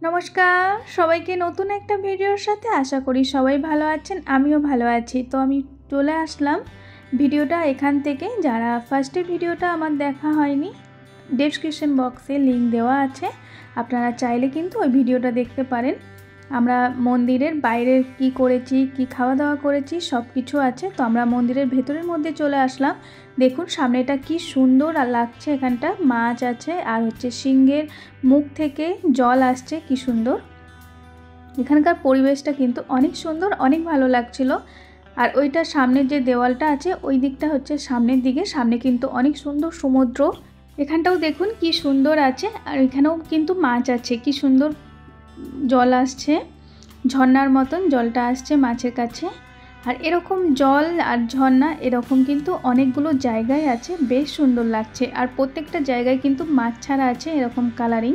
নমস্কার সবাইকে নতুন একটা ভিডিওর সাথে আশা করি সবাই ভালো আছেন। আমিও ভালো আছি। তো আমি চলে আসলাম ভিডিওটা এখান থেকে। যারা ফার্স্টে ভিডিওটা আমার দেখা হয়নি, ডেসক্রিপশন বক্সে লিংক দেওয়া আছে, আপনারা চাইলে কিন্তু ওই ভিডিওটা দেখতে পারেন। আমরা মন্দিরের বাইরের কি করেছি, কি খাওয়া দাওয়া করেছি সব কিছু আছে। তো আমরা মন্দিরের ভেতরের মধ্যে চলে আসলাম। দেখুন সামনেটা কি সুন্দর আর লাগছে। এখানটা মাছ আছে আর হচ্ছে সিংহের মুখ থেকে জল আসছে, কি সুন্দর। এখানকার পরিবেশটা কিন্তু অনেক সুন্দর, অনেক ভালো লাগছিল। আর ওইটা সামনের যে দেওয়ালটা আছে ওই দিকটা হচ্ছে সামনের দিকে, সামনে কিন্তু অনেক সুন্দর সমুদ্র। এখানটাও দেখুন কি সুন্দর আছে। আর এখানেও কিন্তু মাছ আছে, কি সুন্দর জল আসছে, ঝর্ণার মতন জলটা আসছে মাছের কাছে। আর এরকম জল আর ঝর্ণা এরকম কিন্তু অনেকগুলো জায়গায় আছে, বেশ সুন্দর লাগছে। আর প্রত্যেকটা জায়গায় কিন্তু মাছ ছাড়া আছে এরকম কালারিং।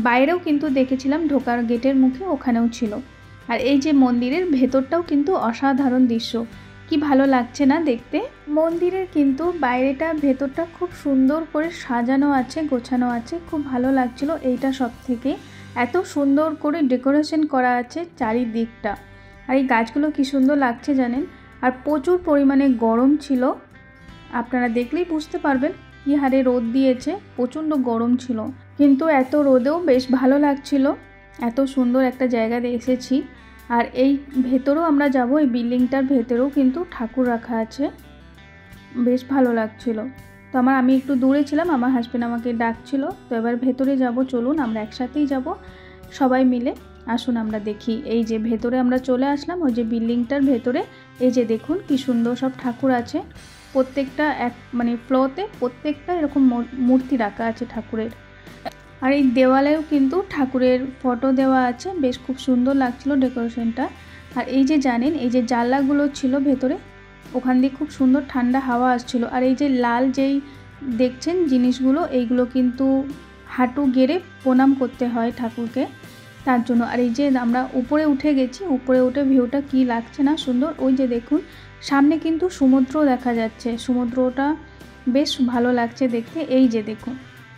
বাইরেও কিন্তু দেখেছিলাম ঢোকার গেটের মুখে, ওখানেও ছিল। আর এই যে মন্দিরের ভেতরটাও কিন্তু অসাধারণ দৃশ্য, কি ভালো লাগছে না দেখতে। মন্দিরের কিন্তু বাইরেটা ভেতরটা খুব সুন্দর করে সাজানো আছে, গোছানো আছে, খুব ভালো লাগছিল। এইটা সব থেকে এত সুন্দর করে ডেকোরেশন করা আছে চারিদিকটা। আর এই গাছগুলো কি সুন্দর লাগছে জানেন। আর প্রচুর পরিমাণে গরম ছিল, আপনারা দেখলেই বুঝতে পারবেন কি হারে রোদ দিয়েছে, প্রচণ্ড গরম ছিল। কিন্তু এত রোদেও বেশ ভালো লাগছিল। এত সুন্দর একটা জায়গায় এসেছি। আর এই ভেতরেও আমরা যাব, এই বিল্ডিংটার ভেতরেও কিন্তু ঠাকুর রাখা আছে, বেশ ভালো লাগছিল। তো আমি একটু দূরে ছিলাম, আমার হাজব্যান্ড আমাকে ডাকছিল। তো এবার ভেতরে যাব, চলুন আমরা একসাথেই যাব সবাই মিলে। আসুন আমরা দেখি। এই যে ভেতরে আমরা চলে আসলাম, ওই যে বিল্ডিংটার ভেতরে। এই যে দেখুন কি সুন্দর সব ঠাকুর আছে, প্রত্যেকটা এক ফ্লোরতে প্রত্যেকটা এরকম মূর্তি রাখা আছে ঠাকুরের। আর এই দেওয়ালেও কিন্তু ঠাকুরের ফটো দেওয়া আছে, বেশ খুব সুন্দর লাগছিল ডেকোরেশনটা। আর এই যে জানেন, এই যে জানলাগুলো ছিল ভেতরে, ওখান দিয়ে খুব সুন্দর ঠান্ডা হাওয়া আসছিল। আর এই যে লাল যেই দেখছেন জিনিসগুলো, এইগুলো কিন্তু হাঁটু গেড়ে প্রণাম করতে হয় ঠাকুরকে, তার জন্য। আর এই যে আমরা উপরে উঠে গেছি, উপরে উঠে ভিউটা কি লাগছে না সুন্দর। ওই যে দেখুন সামনে কিন্তু সমুদ্র দেখা যাচ্ছে, সমুদ্রটা বেশ ভালো লাগছে দেখতে। এই যে দেখুন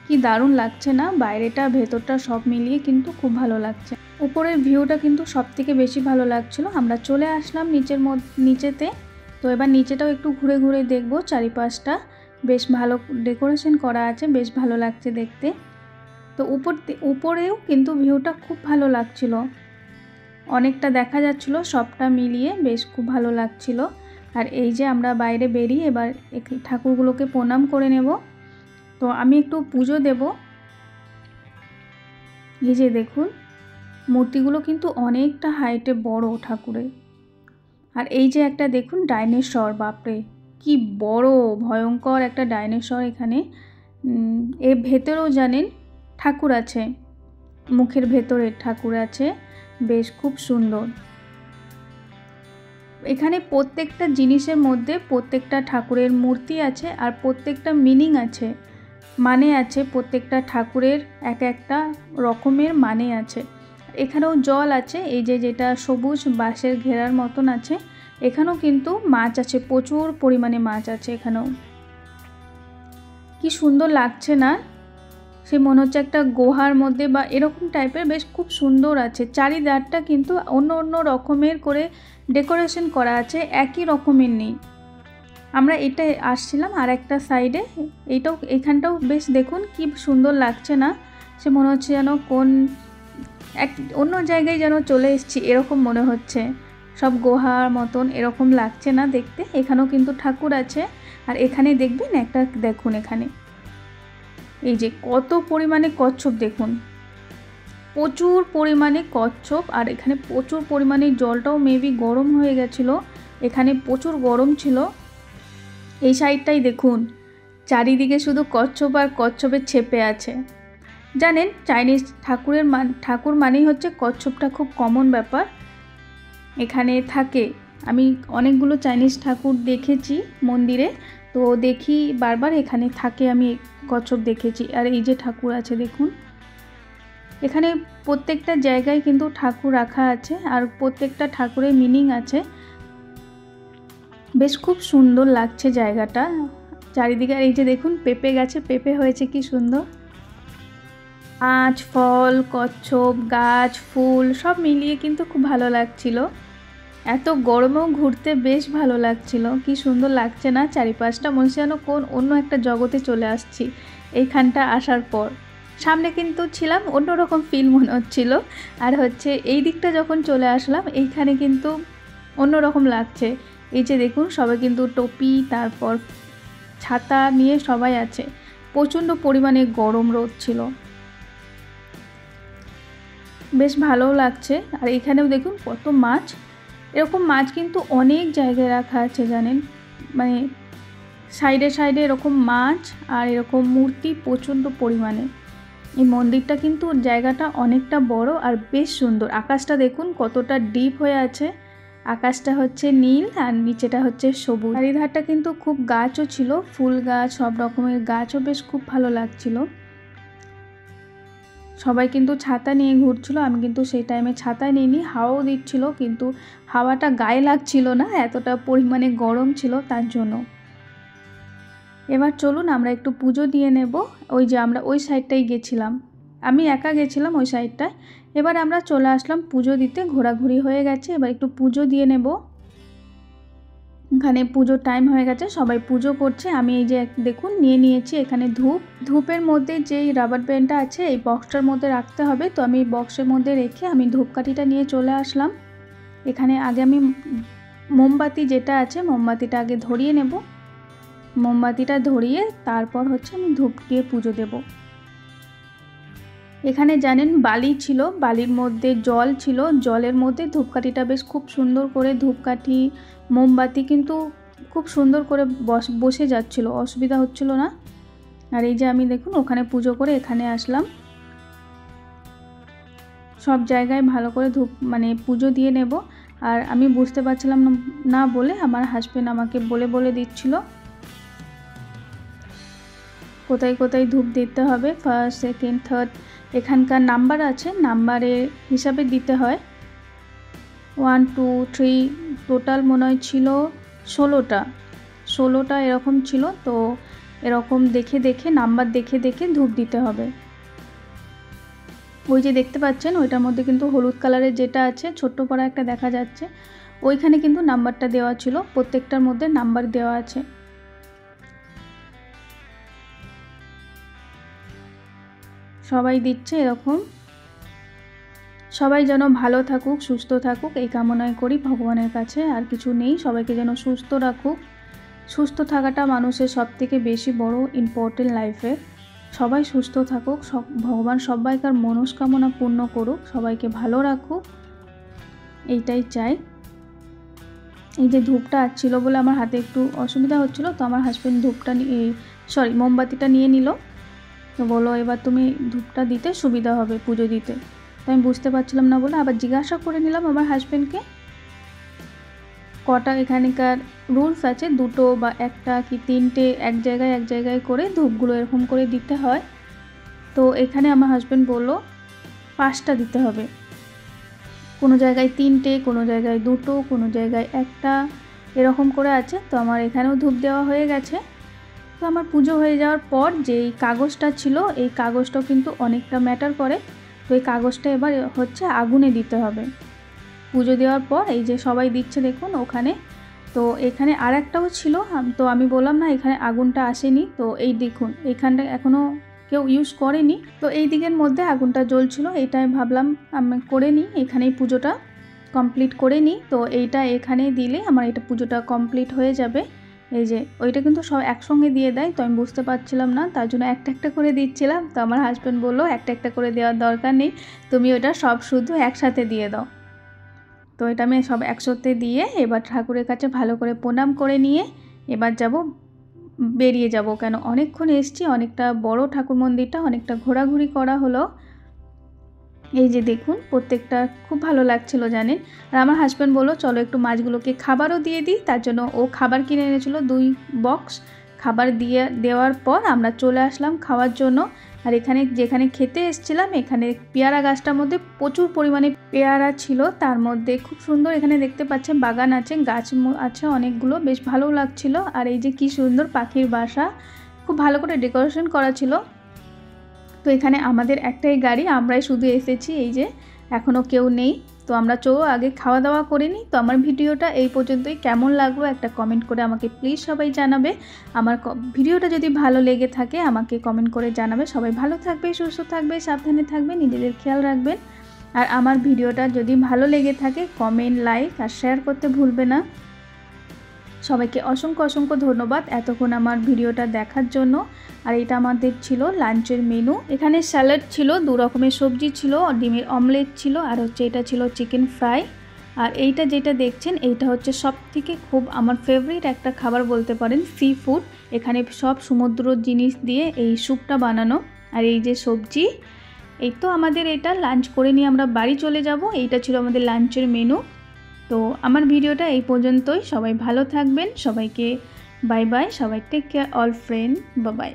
কি দারুণ লাগছে না, বাইরেটা ভেতরটা সব মিলিয়ে কিন্তু খুব ভালো লাগছে। উপরের ভিউটা কিন্তু সব থেকে বেশি ভালো লাগছিল। আমরা চলে আসলাম নিচেতে। তো এবার নিচেটাও একটু ঘুরে ঘুরে দেখব চারিপাশটা, বেশ ভালো ডেকোরেশন করা আছে, বেশ ভালো লাগছে দেখতে। তো উপরেও কিন্তু ভিউটা খুব ভালো লাগছিল, অনেকটা দেখা যাচ্ছিল, সবটা মিলিয়ে বেশ খুব ভালো লাগছিল। আর এই যে আমরা বাইরে বেরিয়ে এবার ঠাকুরগুলোকে প্রণাম করে নেব। তো আমি একটু পুজো দেব। এই যে দেখুন মূর্তিগুলো কিন্তু অনেকটা হাইটে বড় ঠাকুরের। আর এই যে একটা দেখুন ডাইনোসর, বাপরে কি বড় ভয়ঙ্কর একটা ডাইনোসর। এখানে এর ভেতরেও জানেন ঠাকুর আছে, মুখের ভেতরে ঠাকুর আছে, বেশ খুব সুন্দর। এখানে প্রত্যেকটা জিনিসের মধ্যে প্রত্যেকটা ঠাকুরের মূর্তি আছে, আর প্রত্যেকটা মিনিং আছে, মানে আছে। প্রত্যেকটা ঠাকুরের এক একটা রকমের মানে আছে। এখানেও জল আছে, এই যে যেটা সবুজ বাঁশের ঘেরার মতন আছে। এখানেও কিন্তু মাছ আছে, প্রচুর পরিমাণে মাছ আছে এখানেও। কি সুন্দর লাগছে না, সে মনে হচ্ছে একটা গুহার মধ্যে বা এরকম টাইপের, বেশ খুব সুন্দর আছে। চারিধারটা কিন্তু অন্য অন্য রকমের করে ডেকোরেশন করা আছে, একই রকমের নেই। আমরা এটা আসছিলাম আর একটা সাইডে, এখানটাও বেশ দেখুন কি সুন্দর লাগছে না, সে মনে হচ্ছে যেন কোন এক অন্য জায়গায় যেন চলে এসেছি এরকম মনে হচ্ছে, সব গুহার মতন এরকম লাগছে না দেখতে। এখানেও কিন্তু ঠাকুর আছে। আর এখানে দেখবেন একটা, দেখুন এখানে এই যে কত পরিমাণে কচ্ছপ, দেখুন প্রচুর পরিমাণে কচ্ছপ। আর এখানে প্রচুর পরিমাণে জলটাও মেবি গরম হয়ে গেছিলো, এখানে প্রচুর গরম ছিল। এই সাইডটাই দেখুন চারিদিকে শুধু কচ্ছপ আর কচ্ছপের ছেপে আছে। জানেন চাইনিজ ঠাকুর মানেই হচ্ছে কচ্ছপটা খুব কমন ব্যাপার এখানে থাকে। আমি অনেকগুলো চাইনিজ ঠাকুর দেখেছি মন্দিরে, তো দেখি বারবার এখানে থাকে, আমি কচ্ছপ দেখেছি। আর এই যে ঠাকুর আছে দেখুন, এখানে প্রত্যেকটা জায়গায় কিন্তু ঠাকুর রাখা আছে, আর প্রত্যেকটা ঠাকুরের মিনিং আছে। বেশ খুব সুন্দর লাগছে জায়গাটা চারিদিকে। আর এই যে দেখুন পেঁপে গাছে পেঁপে হয়েছে, কি সুন্দর। মাছ, ফল, কচ্ছপ, গাছ, ফুল সব মিলিয়ে কিন্তু খুব ভালো লাগছিল। এত গরমেও ঘুরতে বেশ ভালো লাগছিল। কি সুন্দর লাগছে না চারিপাশটা, মনে হচ্ছে যেন কোন অন্য একটা জগতে চলে আসছি এইখানটা আসার পর। সামনে কিন্তু ছিলাম অন্যরকম ফিল মনে হচ্ছিল, আর হচ্ছে এই দিকটা যখন চলে আসলাম এইখানে কিন্তু অন্যরকম লাগছে। এই যে দেখুন সবাই কিন্তু টুপি তারপর ছাতা নিয়ে সবাই আছে। প্রচণ্ড পরিমাণে গরম রোদ ছিল, বেশ ভালোও লাগছে। আর এখানেও দেখুন কত মাছ, এরকম মাছ কিন্তু অনেক জায়গায় রাখা আছে জানেন, মানে সাইডে সাইডে এরকম মাছ আর এরকম মূর্তি প্রচণ্ড পরিমাণে। এই মন্দিরটা কিন্তু জায়গাটা অনেকটা বড় আর বেশ সুন্দর। আকাশটা দেখুন কতটা ডিপ হয়ে আছে, আকাশটা হচ্ছে নীল আর নিচেটা হচ্ছে সবুজ। চারিধারটা কিন্তু খুব গাছও ছিল, ফুল গাছ, সব রকমের গাছও বেশ খুব ভালো লাগছিল। সবাই কিন্তু ছাতা নিয়ে ঘুরছিল, আমি কিন্তু সেই টাইমে ছাতা নিইনি, হাওয়াও দিচ্ছিল কিন্তু হাওয়াটা গায়ে লাগছিল না, এতটা পরিমাণে গরম ছিল তার জন্য। এবার চলুন আমরা একটু পুজো দিয়ে নেব। ওই যে আমরা ওই সাইডটাই গেছিলাম, আমি একা গেছিলাম ওই সাইডটায়। এবার আমরা চলে আসলাম পুজো দিতে, ঘোরাঘুরি হয়ে গেছে, এবার একটু পুজো দিয়ে নেব। এখানে পুজোর টাইম হয়ে গেছে, সবাই পুজো করছে। আমি এই যে দেখুন নিয়ে নিয়েছি এখানে ধূপ। ধূপের মধ্যে যেই রাবার ব্যান্ডটা আছে এই বক্সটার মধ্যে রাখতে হবে, তো আমি এই বক্সের মধ্যে রেখে আমি ধূপকাঠিটা নিয়ে চলে আসলাম। এখানে আগে আমি মোমবাতি যেটা আছে মোমবাতিটা আগে ধরিয়ে নেব। মোমবাতিটা ধরিয়ে তারপর হচ্ছে আমি ধূপ দিয়ে পুজো দেব। এখানে জানেন বালি ছিল, বালির মধ্যে জল ছিল, জলের মধ্যে ধূপকাঠিটা বেশ খুব সুন্দর করে ধূপকাঠি মোমবাতি কিন্তু খুব সুন্দর করে বসে যাচ্ছিল, অসুবিধা হচ্ছিল না। আর এই যে আমি দেখুন ওখানে পুজো করে এখানে আসলাম। সব জায়গায় ভালো করে মানে পুজো দিয়ে নেব। আর আমি বুঝতে পারছিলাম না বলে আমার হাজবেন্ড আমাকে বলে দিচ্ছিল কোথায় কোথায় ধূপ দিতে হবে, ফার্স্ট, সেকেন্ড, থার্ড। এখানকার নাম্বার আছে, নাম্বারের হিসাবে দিতে হয়। 1 2 3 টোটাল মনে হয় ছিল 16টা এরকম ছিল। তো এরকম দেখে দেখে নাম্বার দেখে দেখে ধূপ দিতে হবে। ওই যে দেখতে পাচ্ছেন ওইটার মধ্যে কিন্তু হলুদ কালারের যেটা আছে ছোট্ট পাড়া একটা দেখা যাচ্ছে, ওইখানে কিন্তু নাম্বারটা দেওয়া ছিল, প্রত্যেকটার মধ্যে নাম্বার দেওয়া আছে। সবাই দিচ্ছে এরকম। সবাই যেন ভালো থাকুক, সুস্থ থাকুক এই কামনাই করি ভগবানের কাছে, আর কিছু নেই। সবাইকে যেন সুস্থ রাখুক, সুস্থ থাকাটা মানুষের সবথেকে বেশি বড় ইম্পর্টেন্ট লাইফে। সবাই সুস্থ থাকুক, ভগবান সবাইকার মনস্কামনা পূর্ণ করুক, সবাইকে ভালো রাখুক, এইটাই চাই। এই যে ধূপটা ছিল বলে আমার হাতে একটু অসুবিধা হচ্ছিল, তো আমার হাজব্যান্ড মোমবাতিটা নিয়ে নিল। তো বলো এবার তুমি ধূপটা দিতে সুবিধা হবে পুজো দিতে। তো আমি বুঝতে পারছিলাম না বলে আবার জিজ্ঞাসা করে নিলাম আমার হাজব্যান্ডকে কটা এখানকার রুলস আছে, 2টো বা 1টা কি 3টে এক জায়গায় করে ধূপগুলো এরকম করে দিতে হয়। তো এখানে আমার হাজব্যান্ড বলল 5টা দিতে হবে, কোনো জায়গায় 3টে, কোনো জায়গায় 2টো, কোনো জায়গায় 1টা, এরকম করে আছে। তো আমার এখানেও ধূপ দেওয়া হয়ে গেছে। তো আমার পুজো হয়ে যাওয়ার পর যেই কাগজটা ছিল এই কাগজটাও কিন্তু অনেকটা ম্যাটার করে। তো এই কাগজটা এবার হচ্ছে আগুনে দিতে হবে পুজো দেওয়ার পর। এই যে সবাই দিচ্ছে দেখুন ওখানে। তো এখানে আর একটাও ছিল, তো আমি বললাম না এখানে আগুনটা আসেনি, তো এই দেখুন এইখানটা এখনও কেউ ইউজ করেনি। তো এই দিকের মধ্যে আগুনটা জ্বলছিল, এইটাই ভাবলাম আমি করে নিই, এখানেই পুজোটা কমপ্লিট করে নিই। তো এইটা এখানে দিলে আমার এটা পুজোটা কমপ্লিট হয়ে যাবে। এই যে ওইটা কিন্তু সব একসঙ্গে দিয়ে দেয়, তো আমি বুঝতে পারছিলাম না, তার জন্য একটা একটা করে দিচ্ছিলাম। তো আমার হাজব্যান্ড বললো একটা একটা করে দেওয়ার দরকার নেই, তুমি ওটা সব শুধু একসাথে দিয়ে দাও। তো এটা আমি সব একসাথে দিয়ে এবার ঠাকুরের কাছে ভালো করে প্রণাম করে নিয়ে এবার বেরিয়ে যাব, কেন অনেকক্ষণ এসছি, অনেকটা বড় ঠাকুর মন্দিরটা, অনেকটা ঘোরাঘুরি করা হলো। এই যে দেখুন প্রত্যেকটা খুব ভালো লাগছিল জানেন। আর আমার হাজব্যান্ড বললো চলো একটু মাছগুলোকে খাবারও দিয়ে দিই, তার জন্য ও খাবার কিনে এনেছিল 2 বক্স। খাবার দেওয়ার পর আমরা চলে আসলাম খাওয়ার জন্য। আর এখানে যেখানে খেতে এসেছিলাম এখানে পেয়ারা গাছটার মধ্যে প্রচুর পরিমাণে পেয়ারা ছিল, তার মধ্যে খুব সুন্দর এখানে দেখতে পাচ্ছেন বাগান আছে, গাছ আছে অনেকগুলো, বেশ ভালো লাগছিল। আর এই যে কি সুন্দর পাখির বাসা, খুব ভালো করে ডেকোরেশন করা ছিল। তো তো এখানে আমাদের একটাই গাড়ি, আমরাই শুধু এসেছি, এই যে এখনও কেউ নেই। তো আমরা আগে খাওয়া দাওয়া করে নিই। তো আমার ভিডিওটা এই পর্যন্তই, কেমন লাগলো একটা কমেন্ট করে আমাকে প্লিজ সবাই জানাবে। আমার ভিডিওটা যদি ভালো লেগে থাকে আমাকে কমেন্ট করে জানাবে। সবাই ভালো থাকবে, সুস্থ থাকবে, সাবধানে থাকবে, নিজেদের খেয়াল রাখবেন। আর আমার ভিডিওটা যদি ভালো লেগে থাকে কমেন্ট, লাইক আর শেয়ার করতে ভুলবে না। সবাইকে অসংখ্য অসংখ্য ধন্যবাদ এতক্ষণ আমার ভিডিওটা দেখার জন্য। আর এটা আমাদের ছিল লাঞ্চের মেনু। এখানে স্যালাড ছিল, 2 রকমের সবজি ছিল, ডিমের অমলেট ছিল, আর হচ্ছে এটা ছিল চিকেন ফ্রাই। আর এইটা যেটা দেখছেন এইটা হচ্ছে সবথেকে খুব আমার ফেভারিট একটা খাবার বলতে পারেন, সি ফুড। এখানে সব সমুদ্র জিনিস দিয়ে এই স্যুপটা বানানো। আর এই যে সবজি, এই তো আমাদের এটা লাঞ্চ করে নিয়ে আমরা বাড়ি চলে যাব। এইটা ছিল আমাদের লাঞ্চের মেনু। তো আমার ভিডিওটা এই পর্যন্তই। সবাই ভালো থাকবেন, সবাইকে বাই বাই, সবাই take care all friend, bye by.